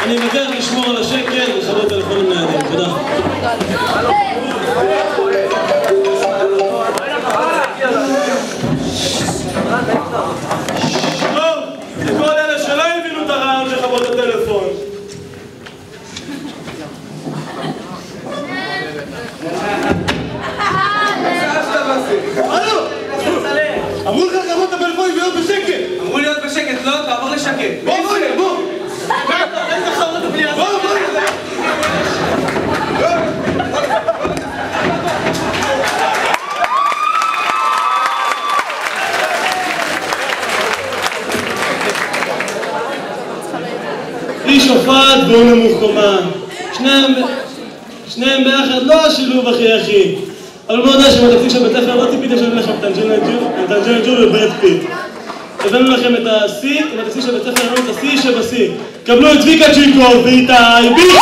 אני מבקש לשמור על השקט ולכבות טלפונים ניידים. תודה. טוב, לכל אלה שלא הבינו את הרעיון של לכבות הטלפון. אמרו לך לכבות את הפלאפונים ולהיות בשקט! אמרו להיות בשקט, לא? תעבור לשקט. בוא! אין תחרות בלי הזה. איש הופעת והוא נמוך קומה. שניהם ביחד לא השילוב הכי. אבל בוא יודע שבתקציב של בית ספר לא ציפיתם שאני לכם את אנג'לינה ג'ולי וברד פיט. הבאנו לכם את ה-C, עם התקציב של בית ספר הבאנו את ה-C שב-C. קבלו את צביקה צ'יקו ואיתי ביטון!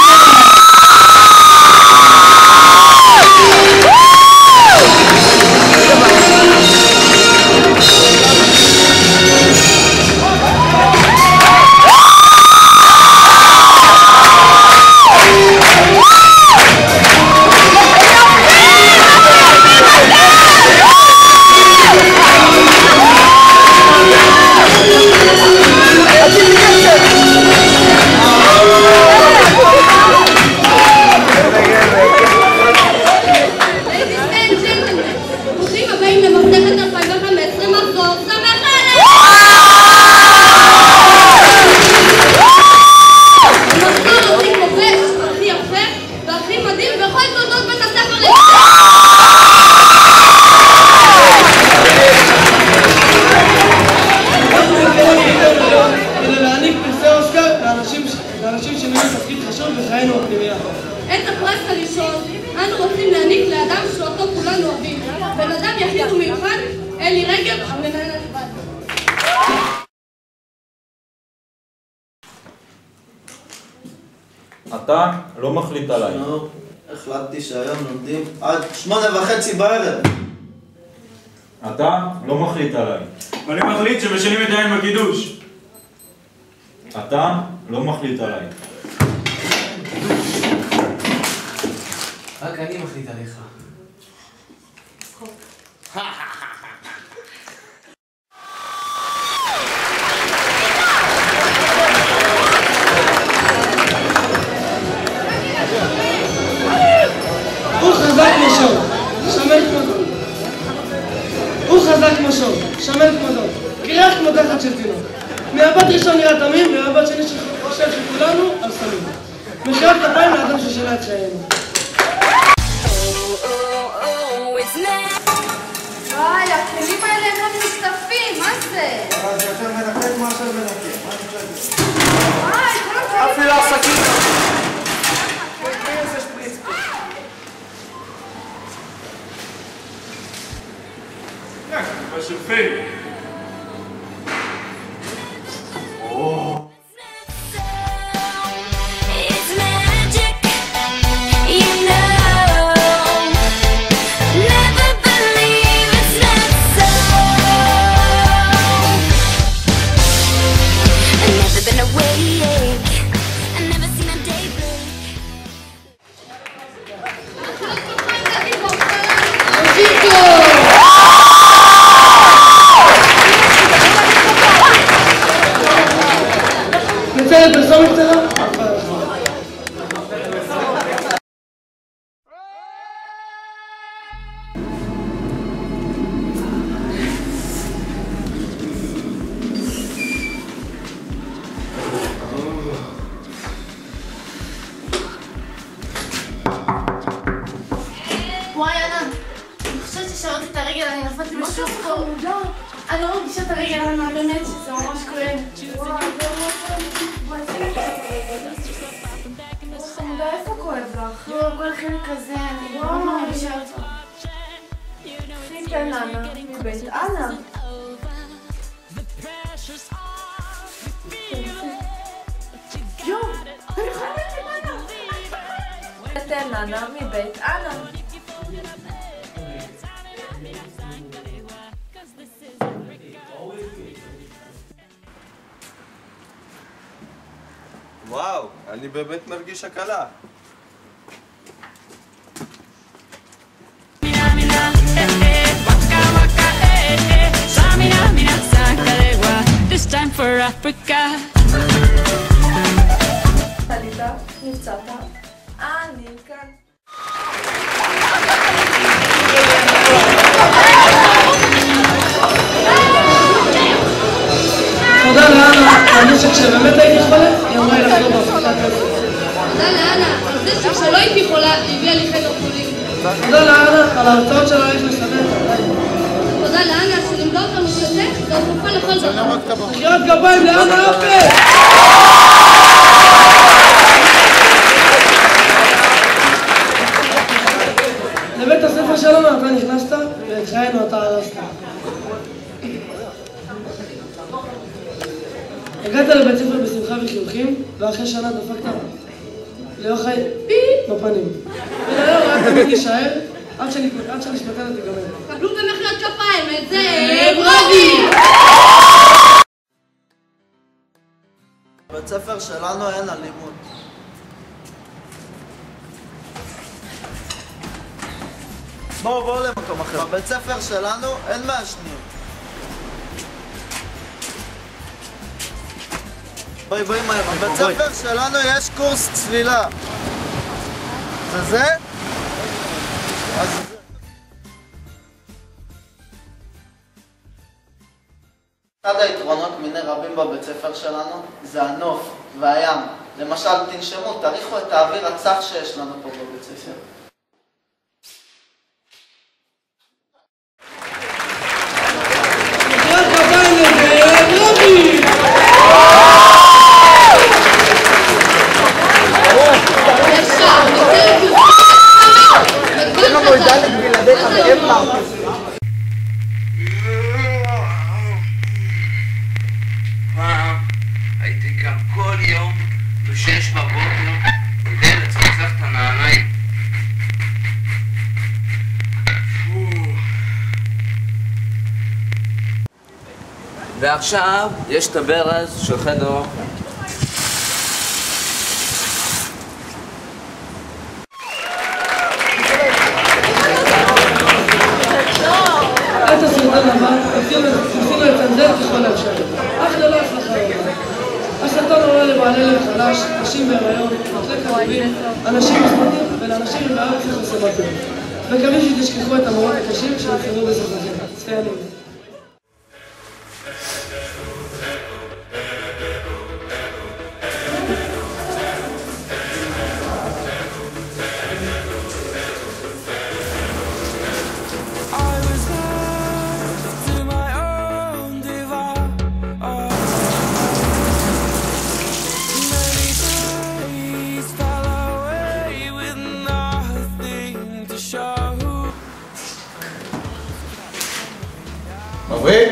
לאנשים שמילאו תפקיד חשוב בחיינו בפנימייה. את הפרס הראשון אנו רוצים להעניק לאדם שאותו כולנו אוהבים. בן אדם יחיד ומיוחד, אלי רגב, המנהל הנכבד. אתה לא מחליט עליי. החלטתי שהיום לומדים עד 8:30 בערב. אתה לא מחליט עליי. ואני מחליט שמשנים את העין בקידוש. אתה לא מחליט עליי. רק אני מחליט עליך. הוא חזק משור, שמל כמודו. הוא חזק משור, שמל כמודו. קריח כמו תחת של תינוק. מהבת ראשון נראה תמים, ומהבת שני חושב שכולנו על סמים. מחיאות כפיים לאדם ששינה את חיינו. וואי, הכלים האלה הם לא מצטרפים, מה זה? זה יותר מנקה כמו יותר מנקה. מה אני חושבת? וואי, כל הכלים... אפילו עסקים. איזה שפריץ פה. מה של פייל. נצא לפרסומת קצרה? וואי, ענן, אני חושבת ששברתי את הרגל, אני נפלתי בשוק פה. אני לא מרגישה את הרגל, ענן, באמת, שזה ממש כואב. חמודה, איפה כואב לך? לא, כל החלק כזה, אני לא מרגישה אותו. הכי תן לאנה, בית אנה. יו, אני יכולה לבית אנה. תן לאנה מבית אנה. וואו, אני באמת מרגיש הקלה. This time for Africa. טליתה, נפצעת? אני כאן. תודה לאנה, הנשק שבאמת הייתי חולה, היא אמרה לי לחזור בהפסקת כסף. תודה לאנה, הנשק שלא הייתי חולה, הביאה לי חדר חולים. תודה לאנה, על ההרצאות שלה איך לסדר את הלילה. תודה לאנה, שלימדה אותנו שזה, זו התרופה לכל דבר. מחיאות גביים לאנה אפס! לבית הספר שלנו אתה נכנסת, ולחיינו אתה הרסת. הגעת לבית ספר בשמחה וחיוכים, ואחרי שנה דפקת ליוחאי פי בפנים. ולהיום רק תמיד תישאר, עד שהמשפטנה תיגמר. קבלו במחיאות כפיים את זאב רובי! בבית ספר שלנו אין אלימות. בואו למקום אחר. בבית ספר שלנו אין מעשנים. בואי מהר. בבית ספר שלנו יש קורס צלילה. זה זה? אז זה. אחד היתרונות מיני רבים בבית ספר שלנו זה הנוף והים. למשל, תנשמו, תריחו את האוויר הצח שיש לנו פה בבית ספר. הייתי קם כל יום ב-6 בבוקר כדי לצחצח את הנעליים. ועכשיו יש את הברז של חדר. את הסרטון הבא, ניסינו לצנזר ככל האפשר. אך ללא הצלחה רבה. הסרטון עולה לבעלי לב חלש, נשים בהיריון, נוטלי כדורים, אנשים מסתונים ולאנשים עם בעיות פסיכוסומטיות. מקווים שתשכחו את המורות הקשים שנבחנו בסרטונים. צפייה נעימה. מבריק?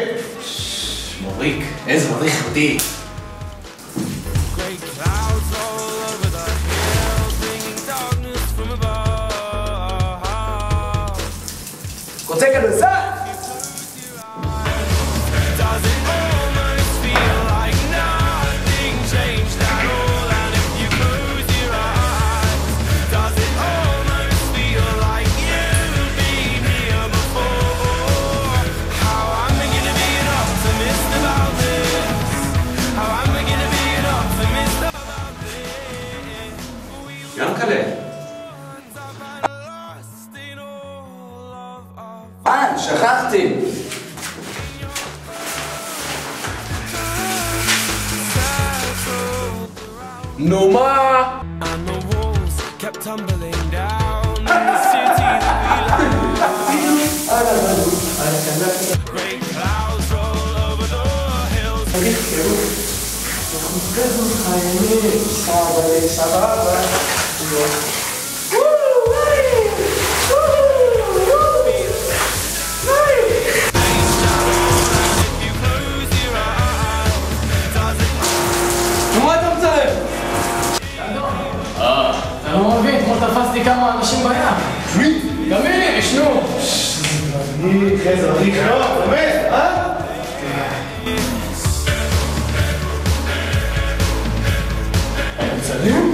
מבריק, איזה מבריק אותי. רוצה כדורסל? ינקלה. שכחתי. נו מה? אתה לא מבין, כמו תפסתי כמה אנשים בים. גם הנה, ישנו. איזה מדריק, לא? באמת, אה?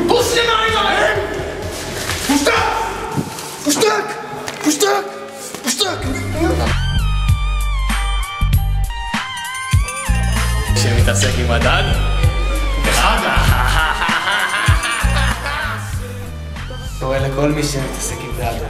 פוסט עם העיניים! פושטק! פושטק! פושטק! פושטק! שמתעסק עם מדד? בחגה! קורא לכל מי שמתעסק עם דאדה.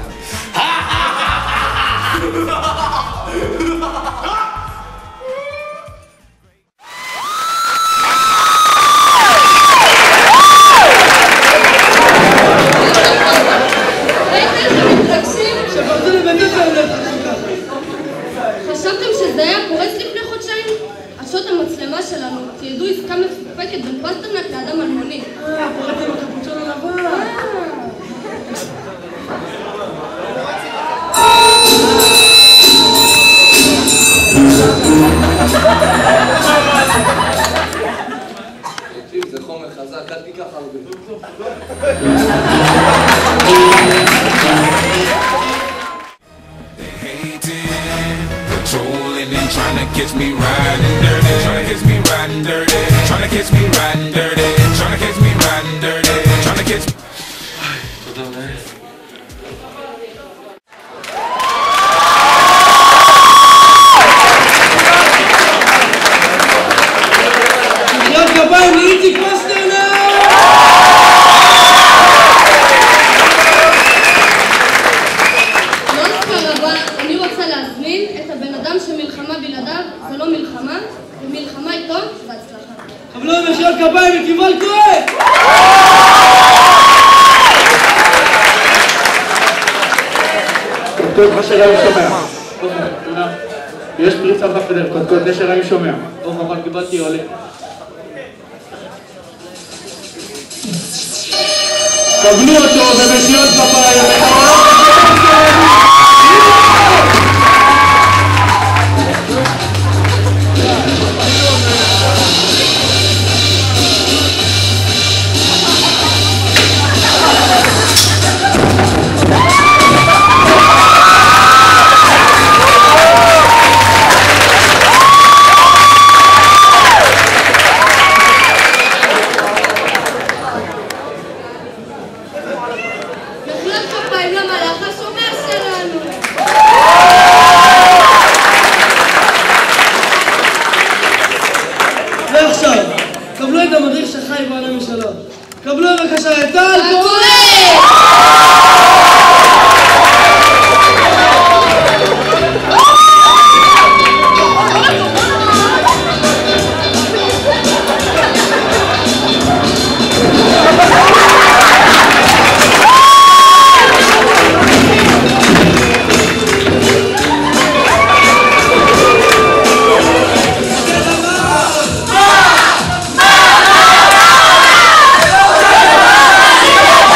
חשבתם שזה היה פורץ לפני חודשיים? עשות המצלמה שלנו תיעדו עסקה מפוקפקת בין פסטרנק לאדם אלמוני. פורץ עם הקפוצ'ון הלבן. זה חומר חזק, אל תיקח הרבה. Patrolling and trying to catch me riding dirty, trying to catch me riding dirty, trying to catch me riding dirty, trying to catch me riding dirty, trying to catch me. מחיאות כפיים לאיציק פסטרנק! לאוסקר הבא אני רוצה להזמין את הבן אדם שמלחמה בלעדיו זה לא מלחמה, ומלחמה איתו בהצלחה. קבלו מחיאות כפיים לקיבל כהן! קודקוד נשר אני שומע. יש פריצה בחדר, קודקוד נשר אני שומע. אבל קיבלתי עולה. קבלו אותו במחיאות כפיים. מחיאות כפיים למלאך השומר שלנו. ועכשיו, קבלו את המדריך שחי בעולם משלו. קבלו בבקשה את טל כהן! Yeah!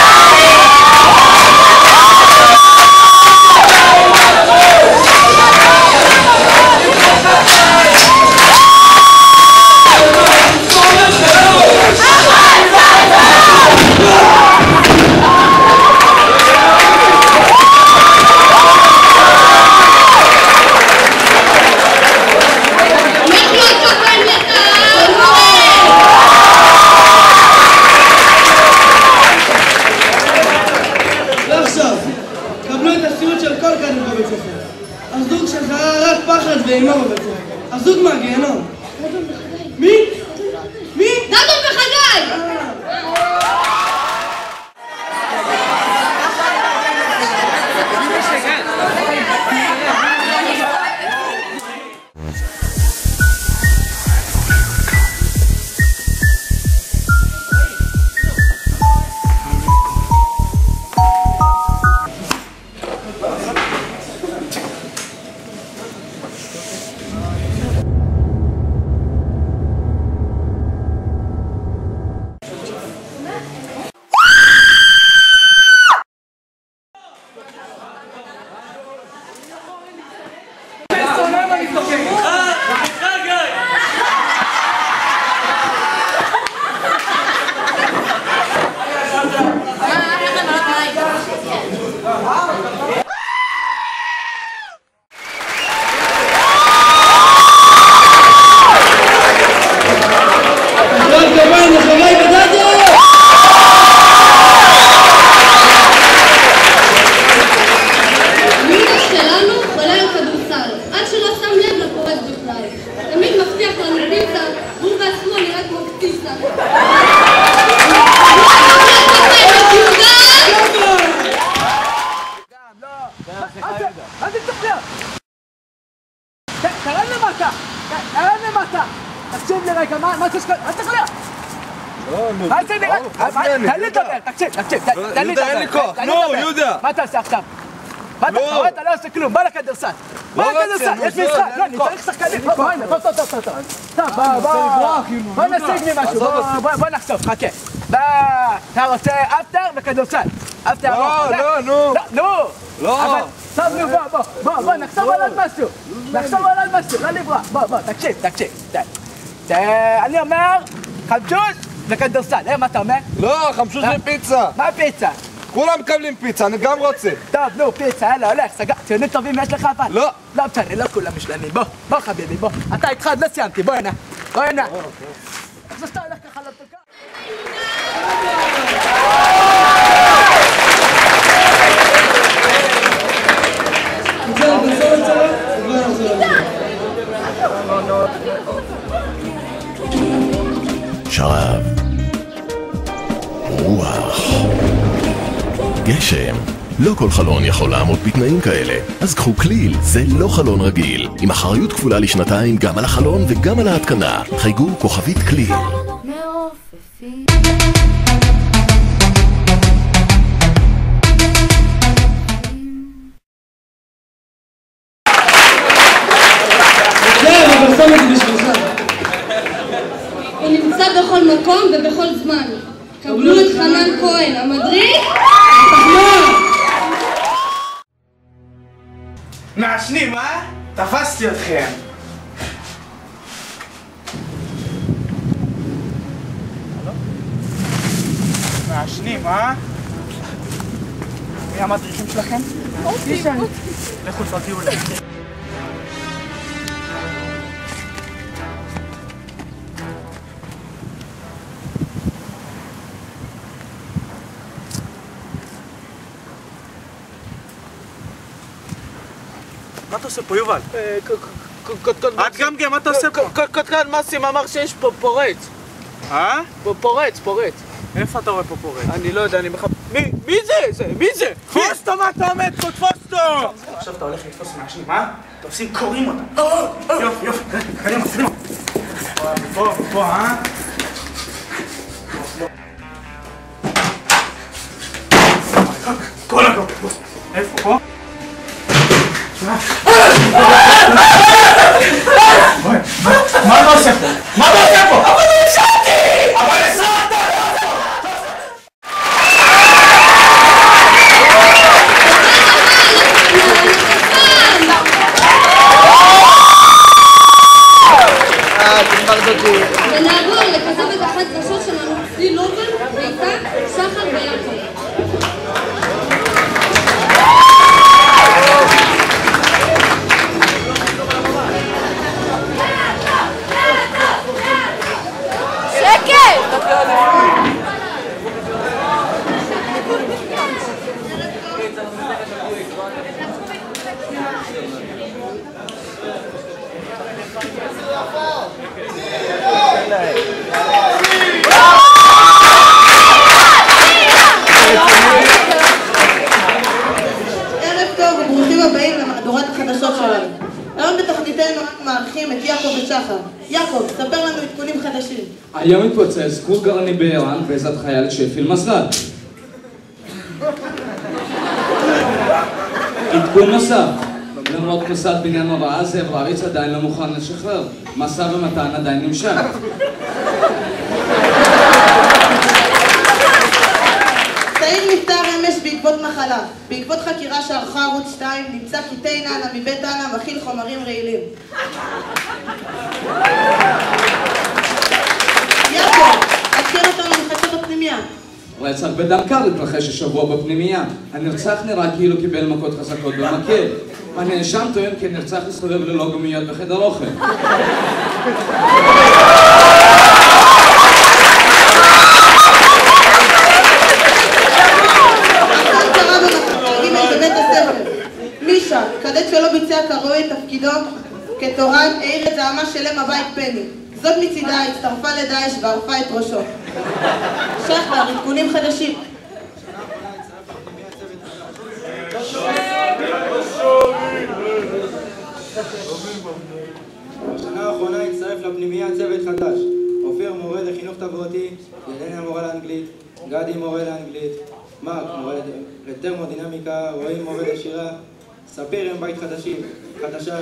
תן לי לדבר, תקשיב, תן לי לדבר. אין לי כוח, נו, יהודה. מה אתה עושה עכשיו? מה אתה עושה? אתה לא עושה כלום, בוא לכדורסל. בוא לכדורסל, יש משחק, לא, אני צריך שחקנים. בוא, הנה, בוא נשיג לי משהו, בוא נחשוף, חכה. אתה רוצה אפטר וכדורסל. אפטר, לא. טוב, נו, בוא, נחשוב על עוד משהו. לא לברוח, בוא, תקשיב. אני אומר, חמשוש וכדורסל, מה אתה אומר? לא, חמשוש ופיצה. מה פיצה? כולם מקבלים פיצה, אני גם רוצה. טוב, נו, פיצה, יאללה, הולך, סגר. ציונים טובים יש לך אבל? לא. לא משנה, לא כולם משלמים. בוא חביבי, בוא. אתה איתך עוד לא סיימתי, בוא הנה. איך שאתה הולך ככה לתוקה? שרב, רוח, גשם. לא כל חלון יכול לעמוד בתנאים כאלה, אז קחו כליל, זה לא חלון רגיל. עם אחריות כפולה לשנתיים גם על החלון וגם על ההתקנה. חייגו כוכבית כליל. הוא נמצא בכל מקום ובכל זמן. קבלו את חנן כהן, המדריך, מעשנים, אה? תפסתי אתכם. מעשנים, אה? מי המדריכים שלכם? לכו תודיעו להם. מה אתה עושה פה, יובל? את גם מה אתה עושה פה? קודקן מסים אמר שיש פה פורץ. אה? פורץ. איפה אתה רואה פה פורץ? אני לא יודע, אני מחפש... מי זה? תפוס אותו, מה אתה עומד פה? תפוס אותו! עכשיו אתה הולך לתפוס מעשנים, אה? תופסים, קוראים אותם. יופי, קדימה. פה, אה? כל הכבוד. איפה? פה? מה אתה עושה פה? אבל נשארתי! ונעבור לכתבת אחת ראשות שלנו, צלי לובן, ואיתה שחר ויעקב. ערב טוב וברוכים הבאים למהדורת החדשות שלנו. היום בתוכניתנו אנחנו מארחים את יעקב ושחר. יעקב, ספר לנו עדכונים חדשים. היום התפוצץ קורס גרעיני באיראן בעזרת חייל שפיל מסגד. עדכון נוסף, למרות כניסת בניין הוראה, זאב רביץ עדיין לא מוכן לשחרר. משא ומתן עדיין נמשך. סעיד נפטר אמש בעקבות מחלה. בעקבות חקירה שערכה ערוץ 2 נמצא כי תה נענה מבית אנה מכיל חומרים רעילים. יעקב, עדכן אותנו מחדשות הפנימייה. רצח בדם קר התרחש השבוע בפנימייה. הנרצח נראה כאילו קיבל מכות חזקות במקל. הנאשם טוען כי הנרצח הסתובב ללא גומיות בחדר אוכל. בבית הספר. מישה, כדט שלא ביצע כראוי את תפקידו כתורן, העיר את זעמה של אם הבית פני. זאת מצידה הצטרפה לדאעש וערפה את ראשו. שחר, עדכונים חדשים. בשנה האחרונה הצטרף לפנימייה צוות חדש. אופיר מורה לחינוך תברואתי, ילנה מורה לאנגלית, גדי מורה לאנגלית, מרק מורה לטרמודינמיקה, רועי מורה לשירה, ספיר עם בית חדשה,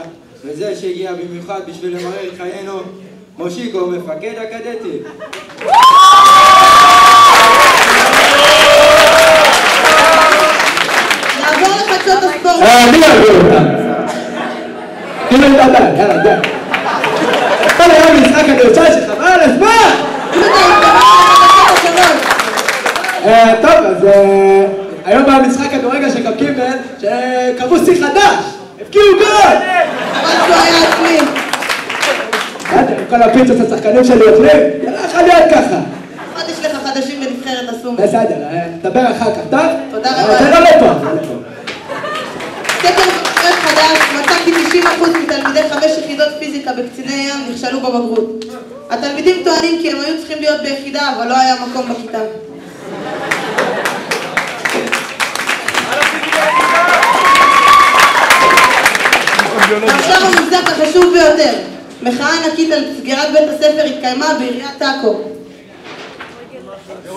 וזה שהגיע במיוחד בשביל למרר את חיינו, מושיקו, מפקד הקדטים. נעבור לחדשות הספורט. מי יעבור אותה? תראו את הדל, יאללה, די. כל היום משחק הכדורסל שלך, על הזמן! טוב, אז היום במשחק הכדורגל של קו קיבל, שקבעו שיא חדש! הפקיעו גול! משהו היה עצמי. כל הפיצות השחקנים שלי אוכלים, יאללה, יכול להיות ככה. עוד יש לך חדשים בנבחרת הסומי. בסדר, נדבר אחר כך, טוב? תודה רבה. זה לא לפה. סקר חדש מצא כי 90% מתלמידי 5 יחידות פיזיקה בקציני ים נכשלו בבגרות. התלמידים טוענים כי הם היו צריכים להיות ביחידה, אבל לא היה מקום בכיתה. עכשיו המבזק החשוב ביותר. מחאה ענקית על סגירת בית הספר התקיימה בעיריית עכו.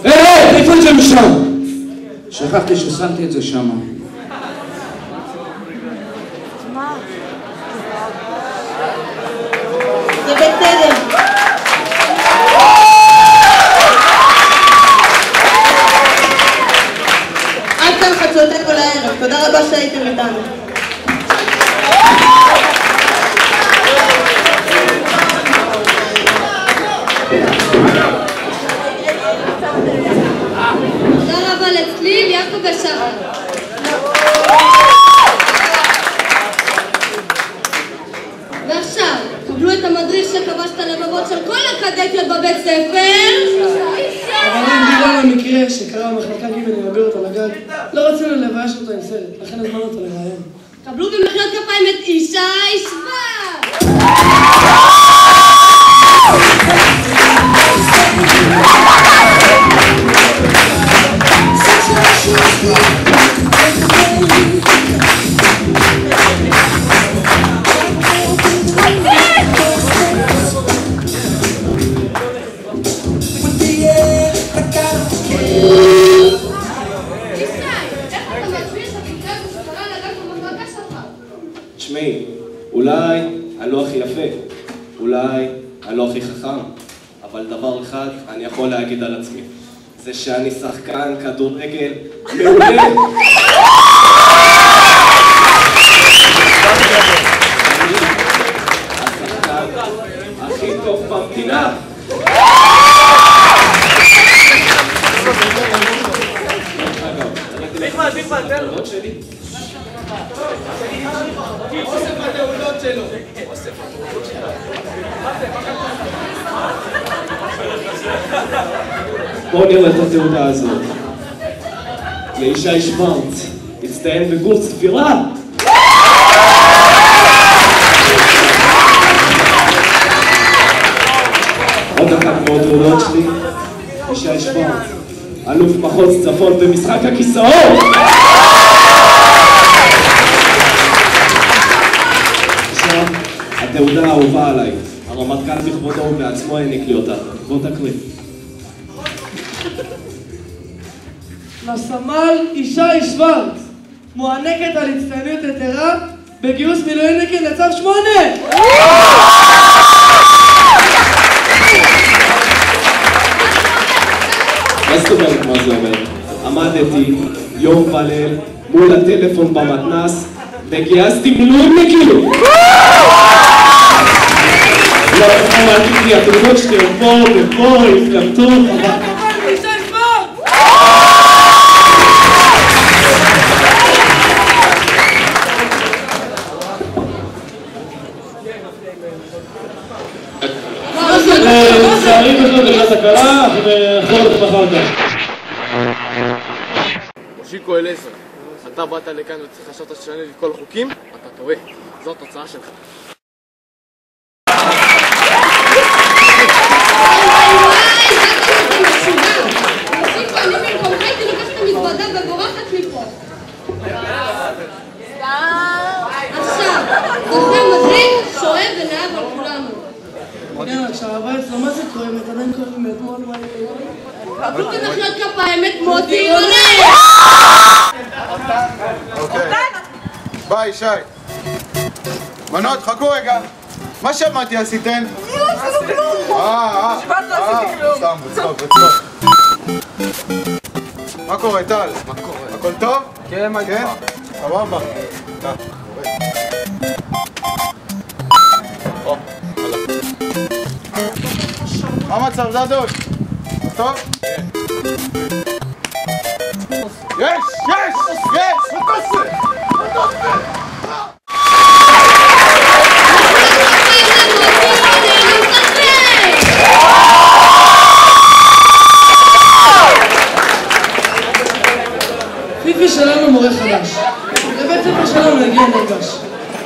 איפה את זה משם? שכחתי ששמתי את זה שם. זה בסדר. עד כאן חדשותינו לערב. תודה רבה שהייתם איתנו. תודה רבה לצליל, יעקב ושחר. ועכשיו, קבלו את המדריך שכבש את הלבבות של כל הקדטיות בבית ספר. אבל אם בגלל המקרה שקרה במחלקה ג' לבגרות על הגג, לא רצינו לבייש אותו עם סרט, לכן הזמנו אותו לראיין. קבלו במחיאות כפיים את ישי שוורץ. תשמעי, אולי אני לא הכי יפה, אולי אני לא הכי חכם, אבל דבר אחד אני יכול להגיד על עצמי, זה שאני שחקן כדורגל מעולה. השחקן הכי טוב במדינה. תקבע, תן לו. אוסף התעודות שלו. בואו נראה את התעודה הזאת. לישי שוורץ, הצטיין בקורס ספירה. עוד אחת מהתעודות שלי, לישי שוורץ, אלוף מחוז צפון במשחק הכיסאות. עכשיו, התעודה האהובה עליי, הרמטכ"ל בכבודו ובעצמו העניק לי אותה. בוא תקריא. לסמל ישי שוורץ, מוענקת על הצטיינות יתרה בגיוס מילואימניקים לצו 8! מה זאת אומרת מה זה אומר? עמדתי יום וליל מול הטלפון במתנ"ס וגייסתי מילואימניקים! לא, אמרתי לי, התעודות שלי הם פה, התלמדו, לצערי פשוט לך תקלה, ונחזור לך אחר כך. מושיקו אלעזר, אתה באת לכאן וחשבת שתשנה לי כל החוקים? אתה טועה, זו התוצאה שלך. מושיקו, אני במקומך הייתי לוקחת את המזוודה ובורחת מפה. עכשיו, זוכר מדריך, שואב ונאהב על כולנו. כן, עכשיו הבא אצלו, מה זה קורה? עדיין קוראים מאתמול, מה יהיה? קבלו במחיאות כפיים את מוטי רונן! אוקיי. ביי, שי. בנות, חכו רגע. מה שמעתי עשיתן? לא עשינו כלום! סתם, בצחוק. מה קורה, טל? מה קורה? הכל טוב? כן, מה איתך? סבבה. מה המצב, דדוש? טוב? יש! פיפי שלנו מורה חדש. לבית ספר שלנו הגיע נרגש.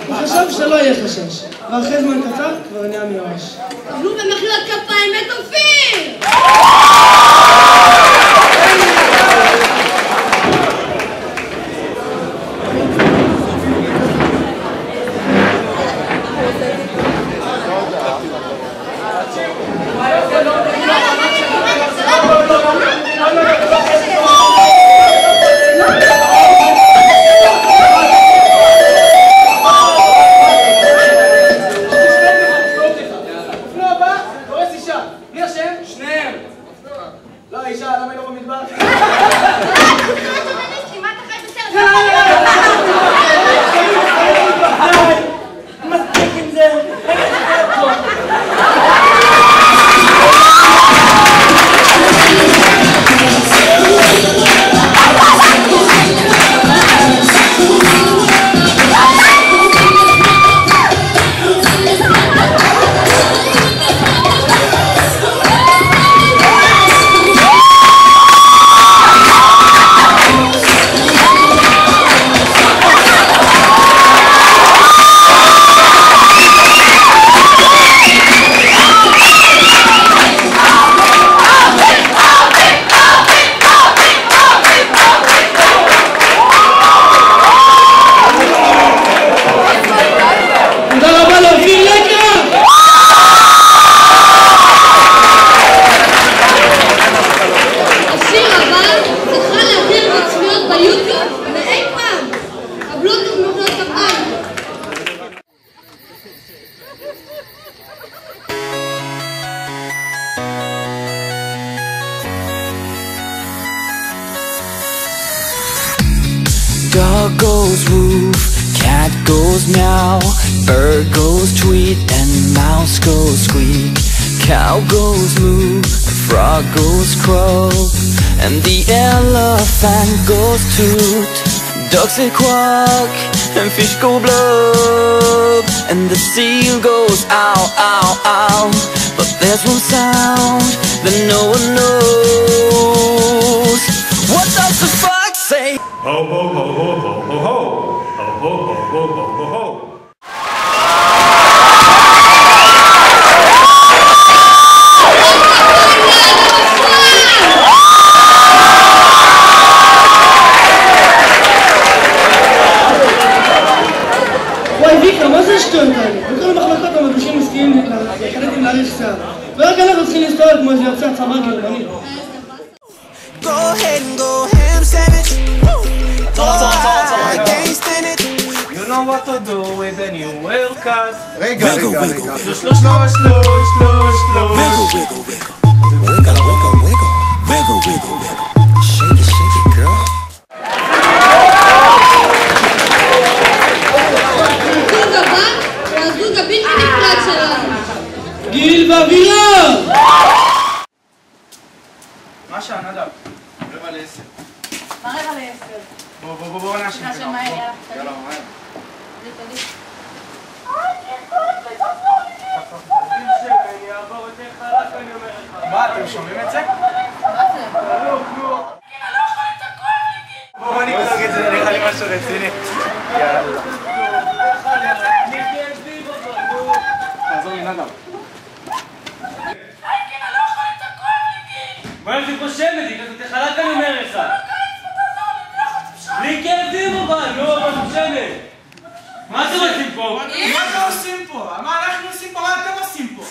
הוא חשב שלא יהיה חשש, ואחרי זמן קצר כבר נהיה מיואש. קבלו במחיאות כפיים את אופיר! Dog goes woof, cat goes meow, bird goes tweet, and mouse goes squeak. Cow goes moo, frog goes croak, and the elephant goes toot. Ducks say quack, and fish go blub, and the seal goes ow, ow, ow. But there's one sound that no one knows. What does the fox say? Ho ho ho ho ho ho ho ho ho ho ho ho ho. וואי ויקה, מה זה השטויות האלה? בכל המחלקות המדריכים מסכימים לחלטים להאריך שיער. ורק אנחנו צריכים להסתובב כמו איזה יוצא צבא גרמני. Go ahead and go ham sandwich. I can't stand it. You know what to do with the new haircut. רגע. שלוש. Wiggle. Shake it, girl. הזוג הבא הוא הזוג הבלתי נפרד שלנו. גיל ואבירה! מה שעה, נדב? 9:45. בוא נאשים. נאשים מהר, יאללה. יאללה, מהר. מה, אתם שומעים את זה? בוא נקלוג את זה, נראה לי משהו רציני. יאללה. תעזור לי, נדב. מה זה חושבת? היא כזאת חלק אני אומר לך. בלי כאבים אבל, נו, מה חושבת? מה אתם עושים פה? מה אתם עושים פה? מה אנחנו עושים פה? מה אתם עושים פה?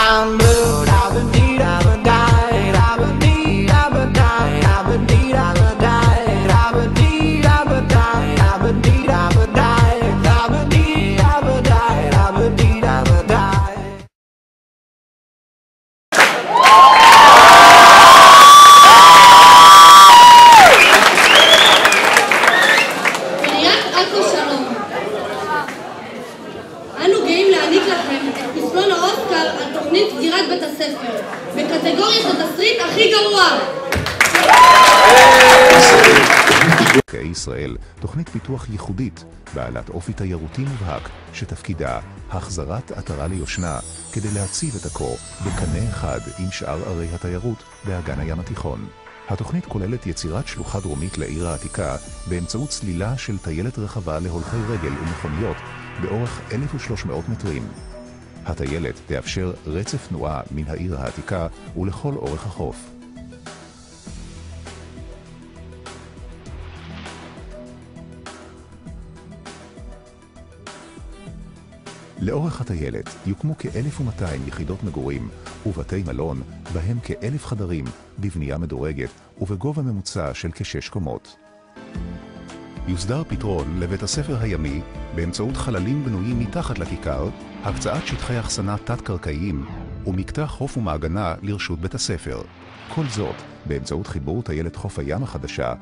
I'm blue. Da-ba-dee, da-ba-die, da-ba-dee, da-ba-die, da-ba-dee, da-ba-die, da-ba-dee, da-ba-die, da-ba-dee, da-ba-die, da-ba-dee, da-ba-die, da-ba-dee, da-ba-die. עיריית עכו שלום. אנו גאים להעניק לכם את פסלון האוסקר על תוכנית סגירת בית הספר, בקטגוריית התסריט הכי גרוע. מקרקעי ישראל, תוכנית פיתוח ייחודית, בעלת אופי תיירותי מובהק, שתפקידה החזרת עטרה ליושנה, כדי להציב את עכו בקנה אחד עם שאר ערי התיירות באגן הים התיכון. התוכנית כוללת יצירת שלוחה דרומית לעיר העתיקה באמצעות צלילה של טיילת רחבה להולכי רגל ומכוניות באורך 1,300 מטרים. הטיילת תאפשר רצף תנועה מן העיר העתיקה ולכל אורך החוף. לאורך הטיילת יוקמו כ-1,200 יחידות מגורים ובתי מלון, בהם כ-1,000 חדרים בבנייה מדורגת ובגובה ממוצע של כ-6 קומות. יוסדר פתרון לבית הספר הימי באמצעות חללים בנויים מתחת לכיכר, הקצאת שטחי אחסנה תת-קרקעיים ומקטע חוף ומעגנה לרשות בית הספר. כל זאת באמצעות חיבור טיילת חוף הים החדשה,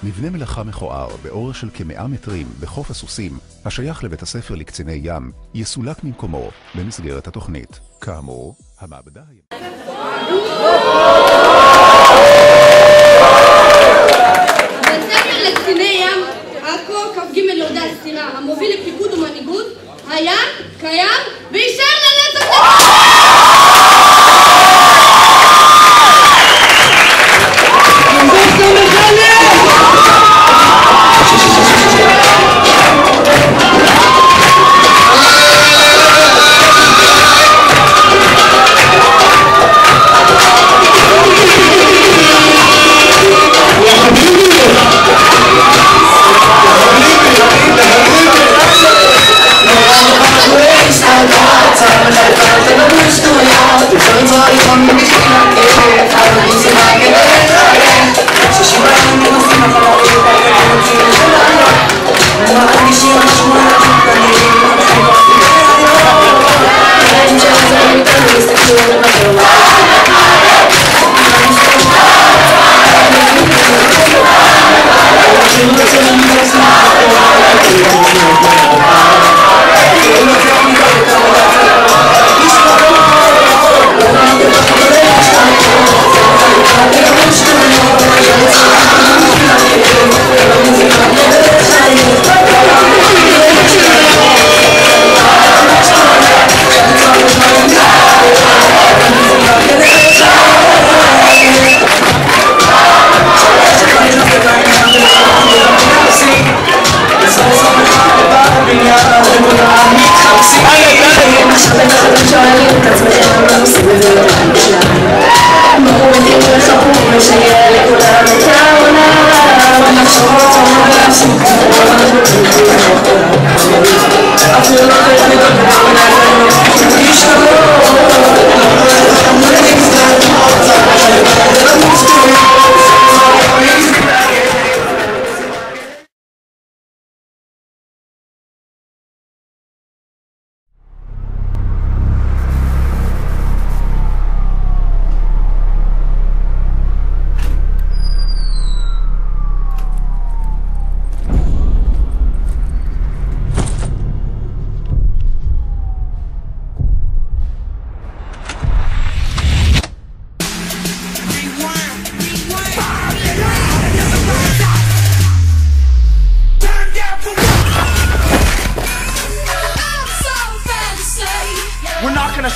מבנה מלאכה מכוער באורך של כ-100 מטרים בחוף הסוסים, השייך לבית הספר לקציני ים, יסולק ממקומו במסגרת התוכנית. כאמור, המעבדה הימית. בית ספר לקציני ים, עכו, כ"ג יורדי הסירה, המוביל לפיקוד ומנהיגות, היה, קיים וישאר לנצח.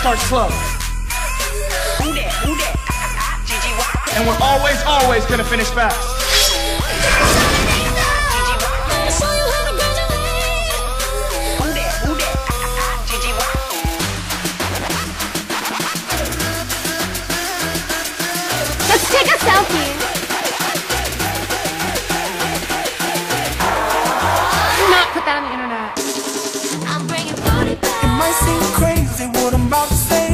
Start slow. And we're always gonna finish fast. Let's take a selfie. Do not put that on the internet. I'm bringing 40 back. It might seem crazy what I'm about to say,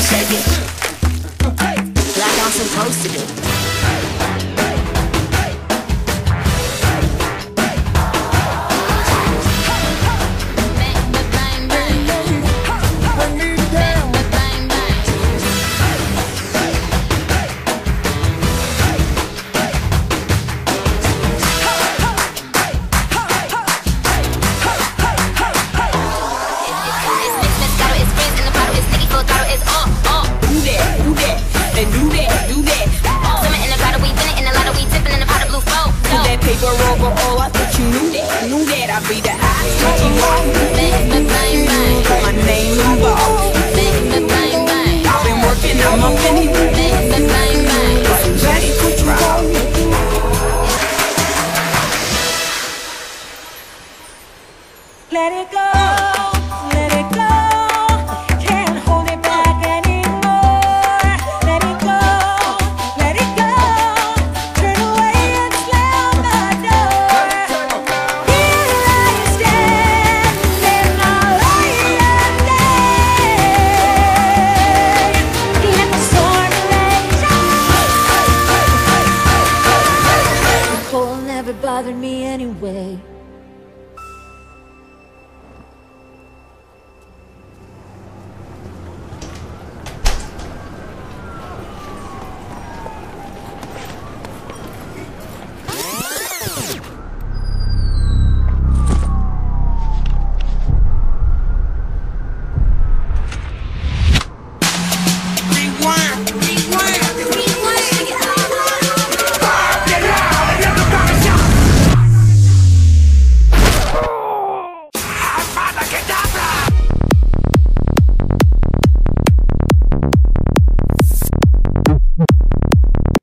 shake it like I'm supposed to do. Overall, I thought you knew that I'd be the hot. Bang, bang, bang, bang.